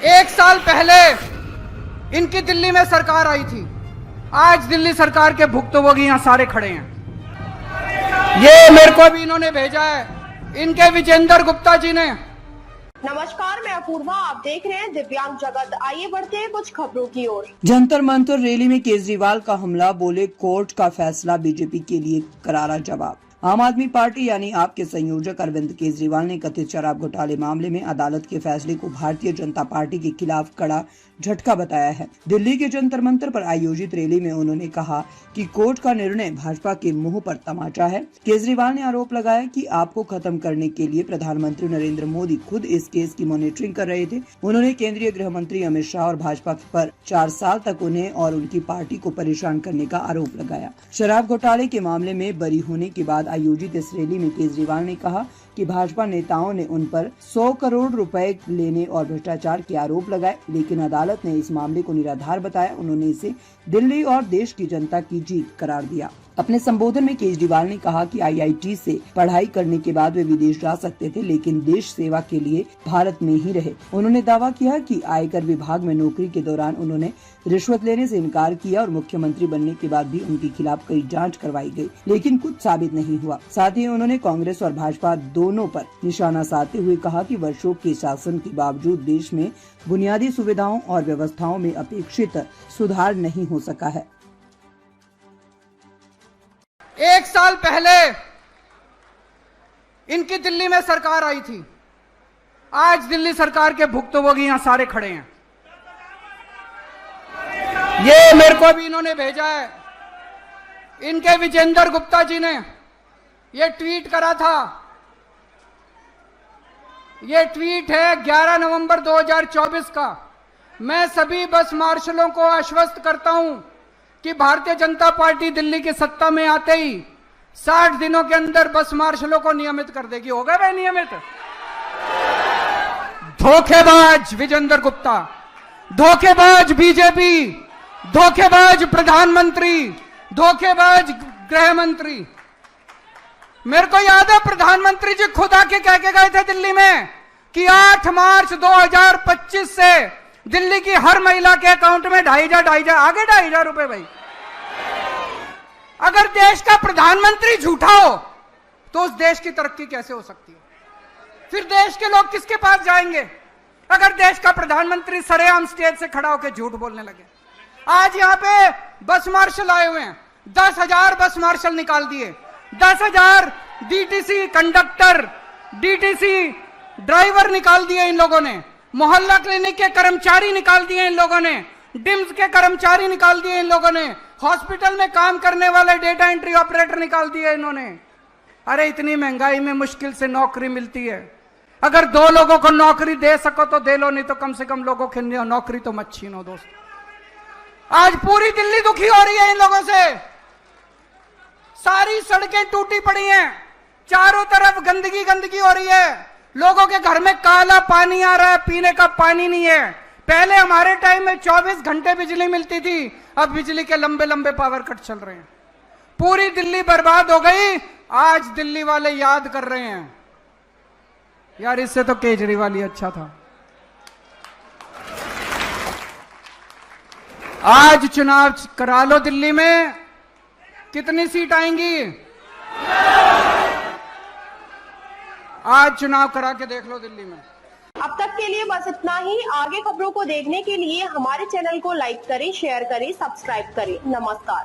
एक साल पहले इनकी दिल्ली में सरकार आई थी। आज दिल्ली सरकार के भुक्तभोगी यहां सारे खड़े हैं। ये मेरे को भी इन्होंने भेजा है, इनके विजेंद्र गुप्ता जी ने। नमस्कार, मैं अपूर्वा, आप देख रहे हैं दिव्यांग जगत। आइए बढ़ते हैं कुछ खबरों की ओर। जंतर मंतर रैली में केजरीवाल का हमला, बोले कोर्ट का फैसला बीजेपी के लिए करारा जवाब। आम आदमी पार्टी यानी आप के संयोजक अरविंद केजरीवाल ने कथित शराब घोटाले मामले में अदालत के फैसले को भारतीय जनता पार्टी के खिलाफ कड़ा झटका बताया है। दिल्ली के जंतर मंतर पर आयोजित रैली में उन्होंने कहा कि कोर्ट का निर्णय भाजपा के मुंह पर तमाचा है। केजरीवाल ने आरोप लगाया कि आपको खत्म करने के लिए प्रधानमंत्री नरेंद्र मोदी खुद इस केस की मॉनिटरिंग कर रहे थे। उन्होंने केंद्रीय गृह मंत्री अमित शाह और भाजपा पर 4 साल तक उन्हें और उनकी पार्टी को परेशान करने का आरोप लगाया। शराब घोटाले के मामले में बरी होने के बाद आयोजित इस रैली में केजरीवाल ने कहा कि भाजपा नेताओं ने उन पर 100 करोड़ रुपए लेने और भ्रष्टाचार के आरोप लगाए, लेकिन अदालत ने इस मामले को निराधार बताया। उन्होंने इसे दिल्ली और देश की जनता की जीत करार दिया। अपने संबोधन में केजरीवाल ने कहा कि IIT से पढ़ाई करने के बाद वे विदेश जा सकते थे, लेकिन देश सेवा के लिए भारत में ही रहे। उन्होंने दावा किया कि आयकर विभाग में नौकरी के दौरान उन्होंने रिश्वत लेने से इनकार किया और मुख्यमंत्री बनने के बाद भी उनके खिलाफ कई जांच करवाई गई, लेकिन कुछ साबित नहीं हुआ। साथ ही उन्होंने कांग्रेस और भाजपा दोनों पर निशाना साधते हुए कहा कि वर्षों के शासन के बावजूद देश में बुनियादी सुविधाओं और व्यवस्थाओं में अपेक्षित सुधार नहीं हो सका है। एक साल पहले इनकी दिल्ली में सरकार आई थी। आज दिल्ली सरकार के भुक्तभोगी यहां सारे खड़े हैं। ये मेरे को भी इन्होंने भेजा है, इनके विजेंद्र गुप्ता जी ने ये ट्वीट करा था। ये ट्वीट है 11 नवंबर 2024 का। मैं सभी बस मार्शलों को आश्वस्त करता हूं कि भारतीय जनता पार्टी दिल्ली की सत्ता में आते ही 60 दिनों के अंदर बस मार्शलों को नियमित कर देगी। हो गए भाई नियमित? धोखेबाज विजेंद्र गुप्ता, धोखेबाज बीजेपी, धोखेबाज प्रधानमंत्री, धोखेबाज गृह मंत्री। मेरे को याद है प्रधानमंत्री जी खुद आके कह के गए थे दिल्ली में कि 8 मार्च 2025 से दिल्ली की हर महिला के अकाउंट में 2,500 आगे 2,500 रुपए। भाई अगर देश का प्रधानमंत्री झूठा हो तो उस देश की तरक्की कैसे हो सकती है? फिर देश के लोग किसके पास जाएंगे अगर देश का प्रधानमंत्री सरेआम स्टेज से खड़ा होकर झूठ बोलने लगे? आज यहां पे बस मार्शल आए हुए हैं, 10,000 बस मार्शल निकाल दिए, 10,000 DTC कंडक्टर, DTC ड्राइवर निकाल दिए इन लोगों ने, मोहल्ला क्लिनिक के कर्मचारी निकाल दिए इन लोगों ने, डिम्स के कर्मचारी निकाल दिए इन लोगों ने, हॉस्पिटल में काम करने वाले डेटा एंट्री ऑपरेटर निकाल दिए इन्होंने। अरे इतनी महंगाई में मुश्किल से नौकरी मिलती है। अगर 2 लोगों को नौकरी दे सको तो दे लो, नहीं तो कम से कम लोगों की नौकरी तो मत छीनो दोस्त। आज पूरी दिल्ली दुखी हो रही है इन लोगों से। सारी सड़कें टूटी पड़ी हैं, चारों तरफ गंदगी गंदगी हो रही है, लोगों के घर में काला पानी आ रहा है, पीने का पानी नहीं है। पहले हमारे टाइम में 24 घंटे बिजली मिलती थी, अब बिजली के लंबे लंबे पावर कट चल रहे हैं। पूरी दिल्ली बर्बाद हो गई। आज दिल्ली वाले याद कर रहे हैं यार इससे तो केजरीवाल ही अच्छा था। आज चुनाव करा लो दिल्ली में, कितनी सीट आएंगी? आज चुनाव करा के देख लो दिल्ली में। अब तक के लिए बस इतना ही। आगे खबरों को देखने के लिए हमारे चैनल को लाइक करें, शेयर करें, सब्सक्राइब करें। नमस्कार।